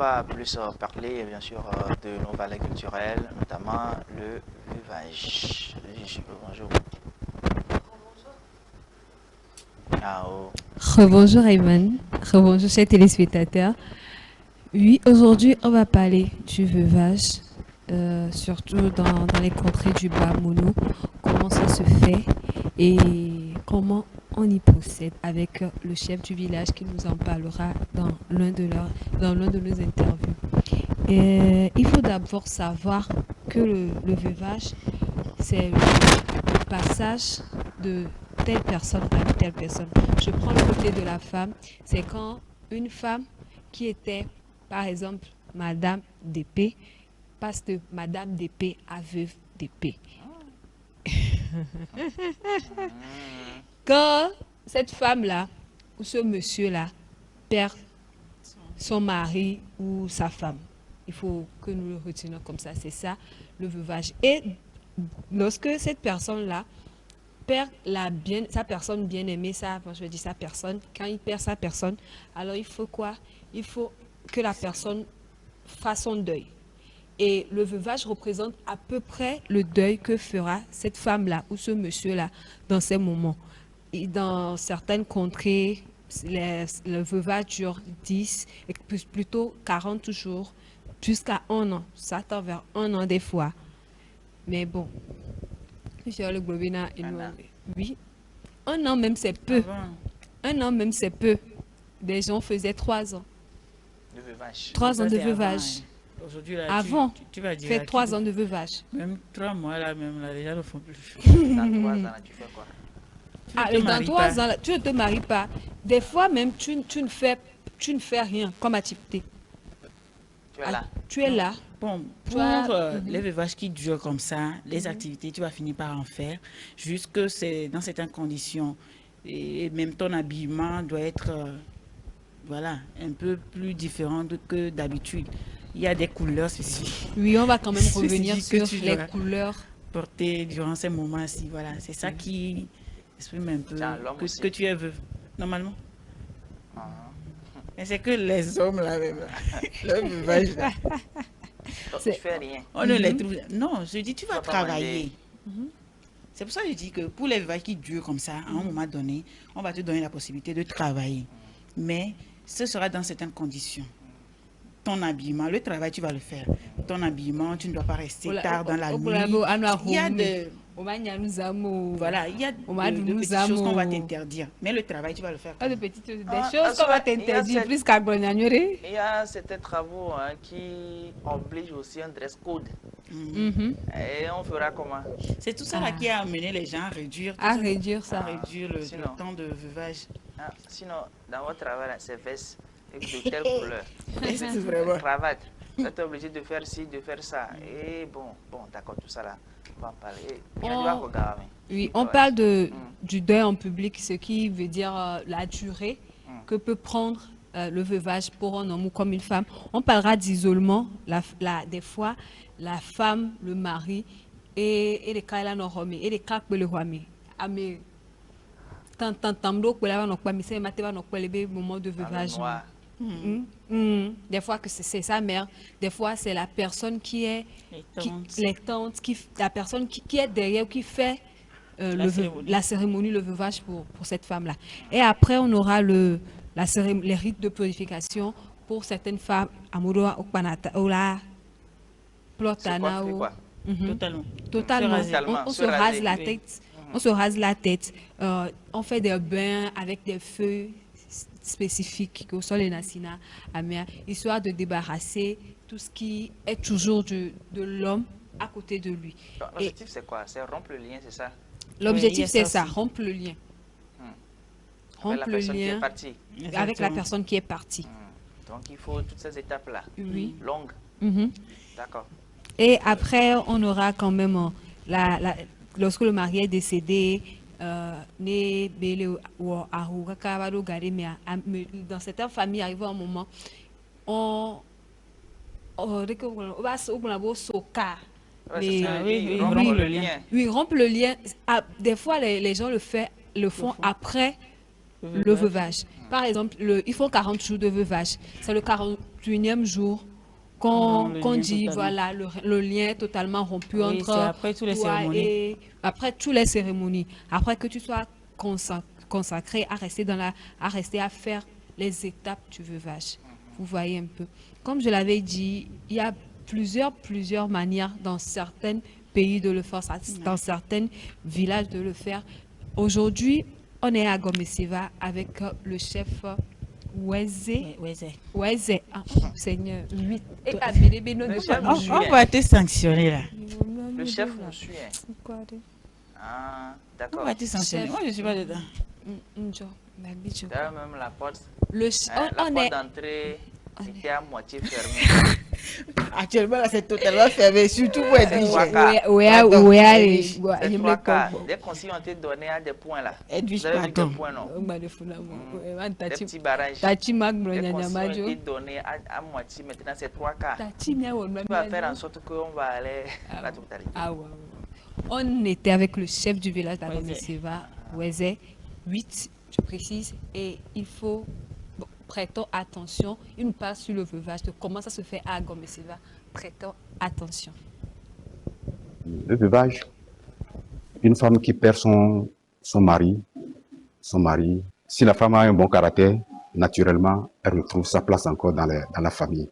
va plus parler, bien sûr, de nos valeurs culturelles, notamment le veuvage. Bonjour. Ah, oh. Rebonjour Ayman, rebonjour chers téléspectateurs. Oui, aujourd'hui on va parler du veuvage, surtout dans les contrées du Bas-Mono, comment ça se fait et comment on y procède avec le chef du village qui nous en parlera dans l'un de nos interviews. Et il faut d'abord savoir que le veuvage, c'est le passage de telle personne à une telle personne. Je prends le côté de la femme, c'est quand une femme qui était, par exemple, Madame d'épée, passe de Madame d'épée à veuve d'épée. Quand cette femme-là ou ce monsieur-là perd son mari ou sa femme, il faut que nous le retenions comme ça, c'est ça le veuvage. Et lorsque cette personne-là perd sa personne bien-aimée, je dis sa personne, quand il perd sa personne, alors il faut quoi? Il faut que la personne fasse son deuil. Et le veuvage représente à peu près le deuil que fera cette femme-là ou ce monsieur-là dans ces moments. Et dans certaines contrées, le veuvage dure 10, et plutôt 40 jours, jusqu'à 1 an. Ça tend vers 1 an des fois. Mais bon, le Globina est noir. Oui, 1 an même c'est peu. 1 an même c'est peu. Des gens faisaient 3 ans. De veuvage. 3 ans de veuvage. Aujourd'hui, là, avant, tu vas dire fait 3 ans de veuvage. Même 3 mois, là, même, là, les gens ne font plus. Dans 3 ans, là, tu fais quoi? Dans 3 ans, là, tu ne te maries pas. Des fois même, tu ne fais rien comme activité. Tu es là. Tu es là. Bon, pour les veuvages qui durent comme ça, les activités, tu vas finir par en faire, jusque c'est dans certaines conditions. Et même ton habillement doit être voilà, un peu plus différent que d'habitude. Il y a des couleurs spécifiques. Oui, on va quand même revenir sur les couleurs portées durant ces moments-ci. Voilà, c'est ça qui exprime un peu que tu es veuve, normalement. Mais c'est que les hommes, là, même, le veuvage, là. Tu fais rien. On ne les trouve. Non, je dis, tu vas travailler. C'est pour ça que je dis que pour les veuvages qui durent comme ça, à un moment donné, on va te donner la possibilité de travailler. Mais ce sera dans certaines conditions. Ton habillement, le travail, tu vas le faire. Ton habillement, tu ne dois pas rester tard dans la nuit. Il y a de... Voilà, il y a de petites choses qu'on va t'interdire. Mais le travail, tu vas le faire. Pas de petites choses, des choses qu'on va t'interdire plus qu'à Grognagnore. Il y a certains travaux qui obligent aussi un dress code. Et on fera comment? C'est tout ça là qui a amené les gens à réduire. À réduire ça. À réduire le temps de veuvage. Sinon, dans votre travail, c'est veste de telle couleur. C'est vraiment. Cravate. Vous êtes obligé de faire ci, de faire ça. Et bon, d'accord, tout ça là, on va en parler. Oui, on parle du deuil en public, ce qui veut dire la durée que peut prendre le veuvage pour un homme ou comme une femme. On parlera d'isolement, des fois, la femme, le mari, et les cas là, et les cas que le roi. Mais moment de veuvage. Des fois que c'est sa mère, des fois c'est la personne qui est les tantes, la personne qui est derrière, qui fait la cérémonie, le veuvage pour cette femme-là. Et après, on aura les rites de purification pour certaines femmes, Amouroa, Okpanata, Ola, Plotana. Totalement. On se rase la tête. On se rase la tête. On fait des bains avec des feux spécifiques que sont les Nassina Amia, histoire de débarrasser tout ce qui est toujours de l'homme à côté de lui. L'objectif, c'est quoi? C'est rompre le lien, c'est ça? L'objectif, c'est ça, rompre le lien. Rompre le lien avec la personne qui est partie. Donc, il faut toutes ces étapes-là. Oui. Longues. D'accord. Et après, on aura quand même, lorsque le mari est décédé, dans certaines familles, arrive un moment, on va soka. Rompre le lien. Oui, rompre le lien. Des fois, les gens le font après le veuvage. Par exemple, ils font 40 jours de veuvage. C'est le 41e jour qu'on dit, totalement. voilà, le lien est totalement rompu Oui, entre c'est après toutes les toi cérémonies. et après toutes les cérémonies. Après que tu sois consacré à rester à faire les étapes du veuvage. Vous voyez un peu. Comme je l'avais dit, il y a plusieurs manières dans certains pays de le faire, dans certains villages de le faire. Aujourd'hui, on est à Gomesiva avec le chef Weze. Weze. Ah, Seigneur, 8. Et On va te sanctionner là. Le chef nous suit. Ah, On d'accord. va te sanctionner. Moi, je ne suis pas dedans. D'ailleurs, même la porte, La la porte d'entrée était à moitié fermée. Actuellement, là, c'est totalement fermé, surtout pour être C'est riche. trois quarts. C'est trois quarts. Des consignes ont été données à des points là. Edwige, Vous avez vu des pardon. points, non? Des petits barrages. Tachi Les consignes ont été données à moitié. Maintenant, c'est trois quarts. Tu vas faire en sorte qu'on va aller à la totalité. On était avec le chef du village d'Agomesiva, Weze, 8, je précise, et il faut, prêtons attention, il nous parle sur le veuvage, de comment ça se fait à Agomesiva, prêtons attention. Le veuvage, une femme qui perd son mari, si la femme a un bon caractère, naturellement, elle retrouve sa place encore dans la famille.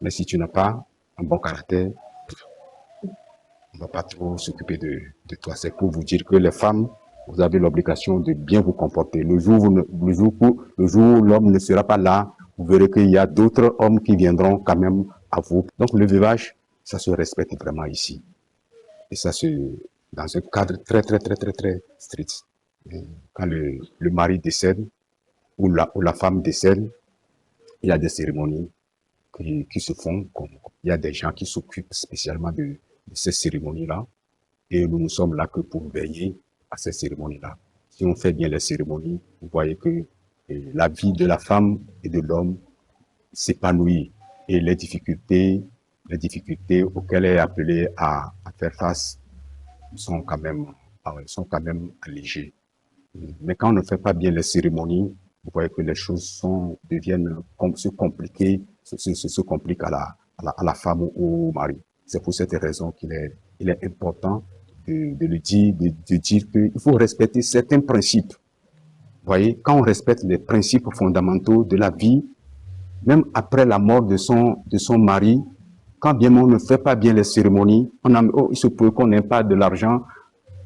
Mais si tu n'as pas un bon caractère, on ne va pas trop s'occuper de toi. C'est pour vous dire que les femmes, vous avez l'obligation de bien vous comporter. Le jour où l'homme ne sera pas là, vous verrez qu'il y a d'autres hommes qui viendront quand même à vous. Donc le veuvage, ça se respecte vraiment ici. Et ça dans un cadre très strict. Et quand le mari décède ou la femme décède, il y a des cérémonies qui se font. Il y a des gens qui s'occupent spécialement de ces cérémonies-là. Et nous sommes là que pour veiller à ces cérémonies-là. Si on fait bien les cérémonies, vous voyez que la vie de la femme et de l'homme s'épanouit. Et les difficultés auxquelles elle est appelée à faire face sont quand même allégées. Mais quand on ne fait pas bien les cérémonies, vous voyez que les choses se compliquent à la femme ou au mari. C'est pour cette raison qu'il est important de le dire, de dire qu'il faut respecter certains principes. Vous voyez, quand on respecte les principes fondamentaux de la vie, même après la mort de son mari, quand bien on ne fait pas bien les cérémonies, il se peut qu'on n'ait pas de l'argent,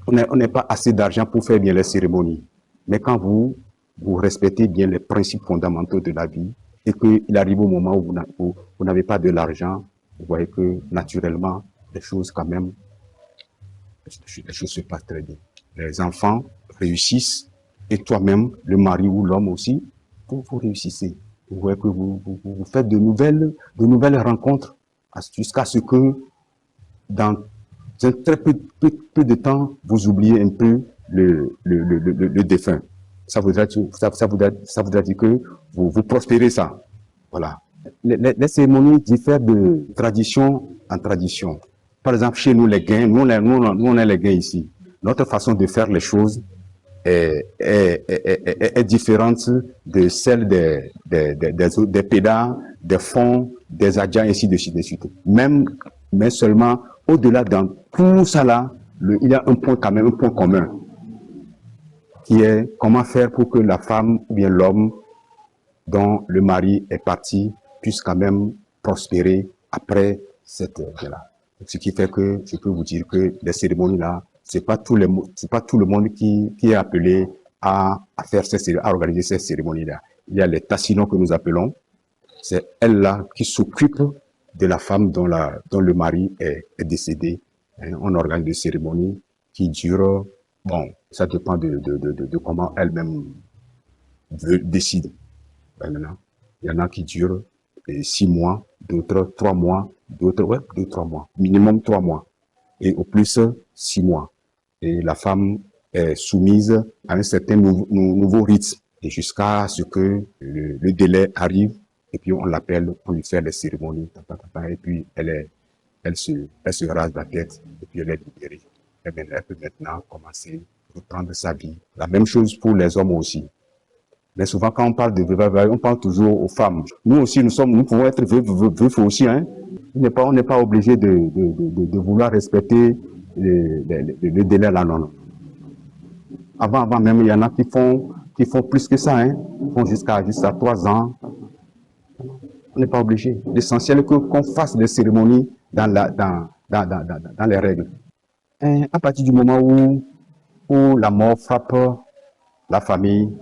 on n'ait pas assez d'argent pour faire bien les cérémonies. Mais quand vous respectez bien les principes fondamentaux de la vie et qu'il arrive au moment où vous n'avez pas de l'argent, vous voyez que naturellement, les choses se passent très bien. Les enfants réussissent et toi-même, le mari ou l'homme aussi, vous réussissez. Vous voyez que vous faites de nouvelles rencontres jusqu'à ce que dans un très peu de temps, vous oubliez un peu le défunt. Ça voudra dire que vous prospérez ça. Voilà. Les cérémonies diffèrent de tradition en tradition. Par exemple, chez nous, les Guins, nous on est les Guins ici. Notre façon de faire les choses est différente de celle des Pédas, des Fonds, des Adjans, ainsi de suite. Mais seulement, au-delà de tout ça là, il y a un point commun, qui est comment faire pour que la femme ou bien l'homme dont le mari est parti puisse quand même prospérer après cette vie-là. Ce qui fait que je peux vous dire que les cérémonies là, c'est pas tout le monde qui est appelé à organiser ces cérémonies là. Il y a les tassinons que nous appelons. C'est elle là qui s'occupe de la femme dont le mari est décédé. On organise des cérémonies qui durent, ça dépend de comment elle-même décide. Maintenant, il y en a qui durent 6 mois, d'autres 3 mois, d'autres 2-3 mois, minimum 3 mois, et au plus 6 mois. Et la femme est soumise à un certain nouveau rythme, et jusqu'à ce que le délai arrive, et puis on l'appelle, on lui fait les cérémonies, et puis elle se rase la tête, et puis elle est libérée. Et bien, elle peut maintenant commencer à reprendre sa vie. La même chose pour les hommes aussi. Mais souvent, quand on parle de veuvage, on parle toujours aux femmes. Nous aussi, nous pouvons être veufs aussi, hein. On n'est pas obligé de vouloir respecter le délai là, non. Avant même, il y en a qui font plus que ça, hein. Ils font jusqu'à 3 ans. On n'est pas obligé. L'essentiel est qu'on fasse les cérémonies dans les règles. Et à partir du moment où la mort frappe la famille,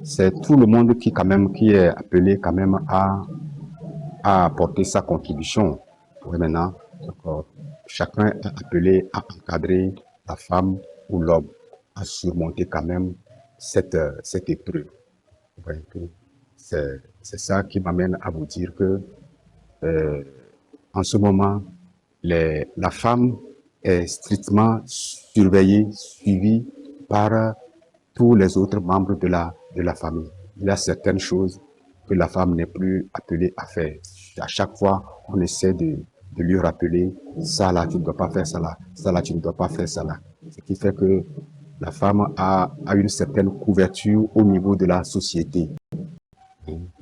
c'est tout le monde qui est appelé quand même à apporter sa contribution. Oui, maintenant, chacun est appelé à encadrer la femme ou l'homme, à surmonter quand même cette épreuve. C'est ça qui m'amène à vous dire que en ce moment, la femme est strictement surveillée, suivie par tous les autres membres de la famille. Il y a certaines choses que la femme n'est plus appelée à faire. À chaque fois, on essaie de lui rappeler, ça là, tu ne dois pas faire ça là, ça là, tu ne dois pas faire ça là. Ce qui fait que la femme a une certaine couverture au niveau de la société.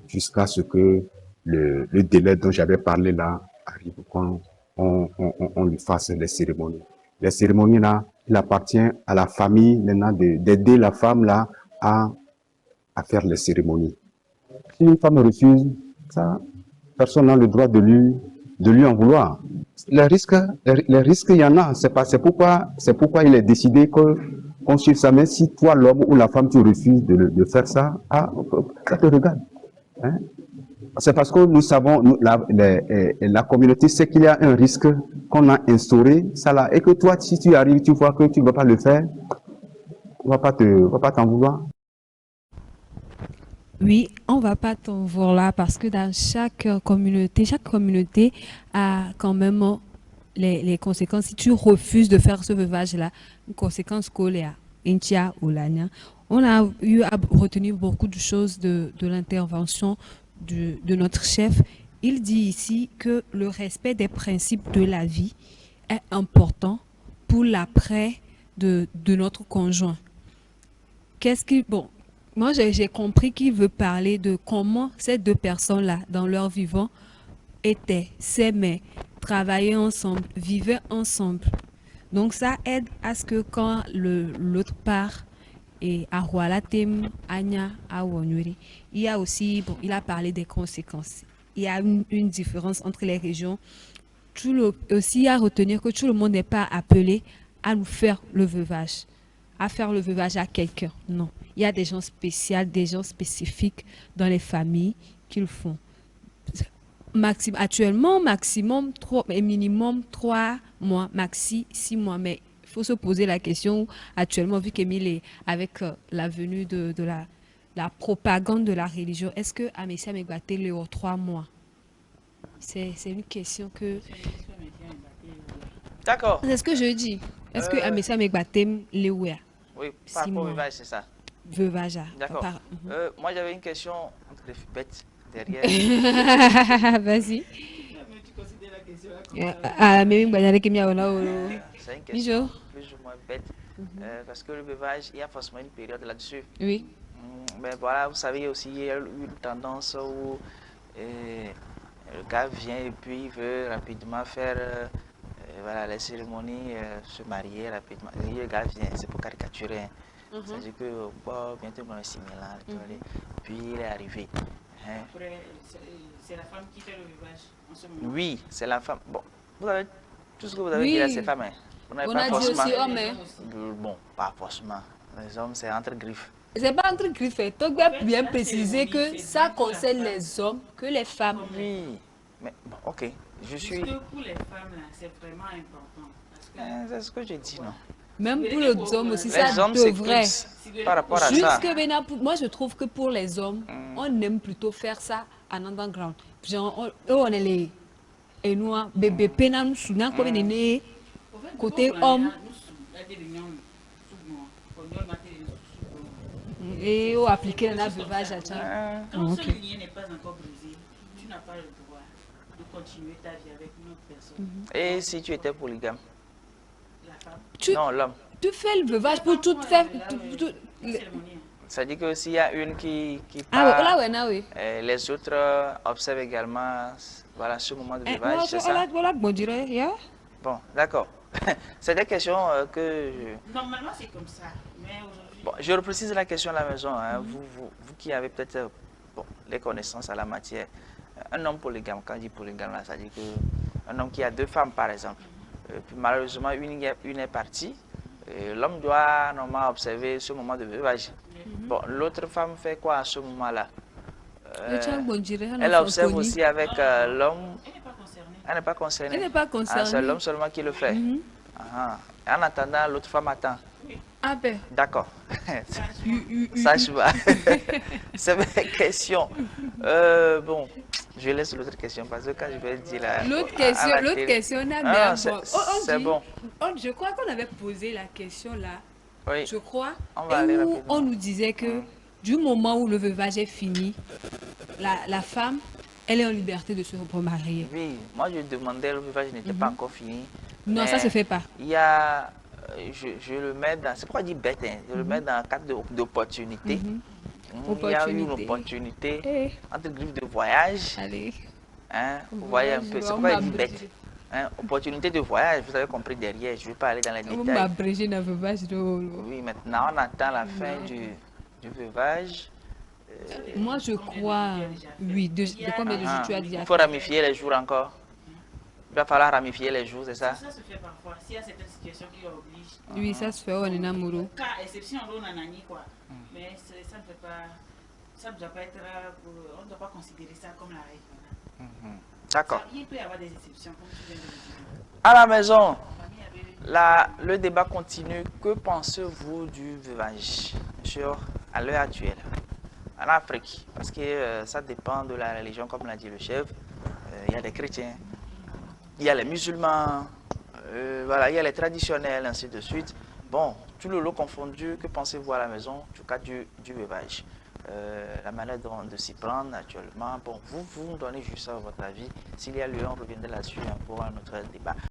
Jusqu'à ce que le délai dont j'avais parlé là arrive, quand on lui fasse les cérémonies. Les cérémonies là, il appartient à la famille maintenant d'aider la femme là à faire les cérémonies. Si une femme refuse, ça, personne n'a le droit de lui en vouloir. Les risques, il y en a. C'est pourquoi il est décidé qu'on suive ça. Mais si toi, l'homme ou la femme, tu refuses de faire ça, ça te regarde. Hein? C'est parce que nous savons, la communauté sait qu'il y a un risque qu'on a instauré, ça là, et que toi, si tu arrives, tu vois que tu ne vas pas le faire, on ne va pas t'en vouloir. Oui, on ne va pas t'en vouloir parce que dans chaque communauté a quand même les conséquences. Si tu refuses de faire ce veuvage-là, une conséquence scolaire, Intia ou Lania, on a eu à retenir beaucoup de choses de l'intervention de notre chef. Il dit ici que le respect des principes de la vie est important pour l'après de notre conjoint. Moi j'ai compris qu'il veut parler de comment ces deux personnes-là, dans leur vivant, s'aimaient, travaillaient ensemble, vivaient ensemble. Donc ça aide à ce que quand l'autre part, et à Hualatem, Anya, à Wanyuri, il y a aussi, il a parlé des conséquences. Il y a une différence entre les régions. Aussi à retenir que tout le monde n'est pas appelé à nous faire le veuvage, à faire le veuvage à quelqu'un. Non. Il y a des gens spéciaux, des gens spécifiques dans les familles qui le font. Actuellement, maximum 3, minimum 3 mois, maxi 6 mois. Mais il faut se poser la question actuellement, vu qu'Émile est avec la venue de la propagande de la religion, est-ce que Amécia Megbaté les 3 mois? C'est une question que... D'accord. C'est ce que je dis. Est-ce que Amécia Megbaté les Oui, par rapport au veuvage, c'est ça. Veuvage. D'accord. Moi, j'avais une question entre les bêtes derrière. Vas-y. C'est une question plus ou moins bête. Parce que le veuvage, il y a forcément une période là-dessus. Oui. Mais voilà, vous savez aussi, il y a une tendance où le gars vient et puis il veut rapidement faire voilà, les cérémonies, se marier rapidement. Et le gars vient, c'est pour caricaturer. C'est-à-dire que bientôt on est similaire. Puis il est arrivé. C'est la femme qui fait le veuvage en ce moment. Oui, c'est la femme. Bon, vous avez tout ce que vous avez dit là, c'est femme. On a dit aussi homme. Bon, pas forcément. Les hommes, c'est entre griffes. C'est pas entre griffes. Tu dois bien préciser que ça concerne les hommes que les femmes. Oui, mais bon, ok. Je suis. Parce que pour les femmes, c'est vraiment important. C'est ce que je dis, non? Même pour les hommes aussi, ça hommes, devrait. Par rapport à ça. Moi, je trouve que pour les hommes, on aime plutôt faire ça en underground. Genre, on est les... Et nous, bébé, pénal, soudain, comme on côté homme. Et on applique un veuvage à ça. Quand ce lien n'est pas encore brisé, tu n'as pas le droit de continuer ta vie avec une autre personne. Et si tu étais polygame? La femme? Non, l'homme. Tu fais le veuvage pour tout faire. Ça dit que s'il y a une qui Ah, part, là, ouais, oui. les autres observent également voilà, ce moment de Eh, veuvage, c'est ça? voilà, bon, dirait, yeah. Bon, d'accord. C'est des questions que Normalement, c'est comme ça. Mais aujourd'hui... Bon, je reprécise la question à la maison. Hein. Vous qui avez peut-être bon, les connaissances à la matière. Un homme polygame, quand je dis polygame, là, ça dit qu'un homme qui a 2 femmes, par exemple. Puis malheureusement, une est partie. L'homme doit normalement observer ce moment de veuvage. Bon, l'autre femme fait quoi à ce moment-là? Elle observe aussi avec l'homme. Elle n'est pas concernée. Elle n'est pas concernée. Elle n'est pas concernée. Ah, c'est l'homme seulement qui le fait. En attendant, l'autre femme attend. Ah ben. D'accord. Ça, je vois. C'est ma question. Bon, je laisse l'autre question parce que quand je vais dire la... L'autre question, on a bien bon. C'est bon. Je crois qu'on avait posé la question là. Oui. Je crois. On va aller rapidement. On nous disait que du moment où le veuvage est fini, la femme, elle est en liberté de se remarier. Oui, moi je demandais, le veuvage n'était pas encore fini. Non, ça se fait pas. Il y a... Je le mets dans... C'est pourquoi je dis bête, hein. Je le mets dans le cadre d'opportunité. Il y a eu une opportunité entre griffes de voyage. Allez. Hein, vous voyez un peu, c'est pourquoi je dis bête. Hein, opportunité de voyage, vous avez compris derrière, je ne vais pas aller dans les détails. Oui, maintenant on attend la fin du veuvage. Moi je crois, oui, de combien de jours tu as dit? Il faut ramifier les jours encore. Il va falloir ramifier les jours, c'est ça? Ça se fait parfois, s'il y a certaines situations qui obligent. Oui, ça se fait, on est amoureux. Cas exception, on a nani quoi. Mais ça ne fait pas, ça ne doit pas être, on ne doit pas considérer ça comme la règle. D'accord. Il peut y avoir des exceptions, comme tu viens de le dire. À la maison, le débat continue. Que pensez-vous du veuvage à l'heure actuelle en Afrique? Parce que ça dépend de la religion, comme l'a dit le chef. Il y a des chrétiens, il y a les musulmans, voilà, il y a les traditionnels, ainsi de suite. Bon, tout le lot confondu, que pensez-vous à la maison du cas du veuvage? La manière de s'y prendre actuellement. Bon, vous me donnez juste votre avis. S'il y a lieu, on reviendra là-dessus pour un autre débat.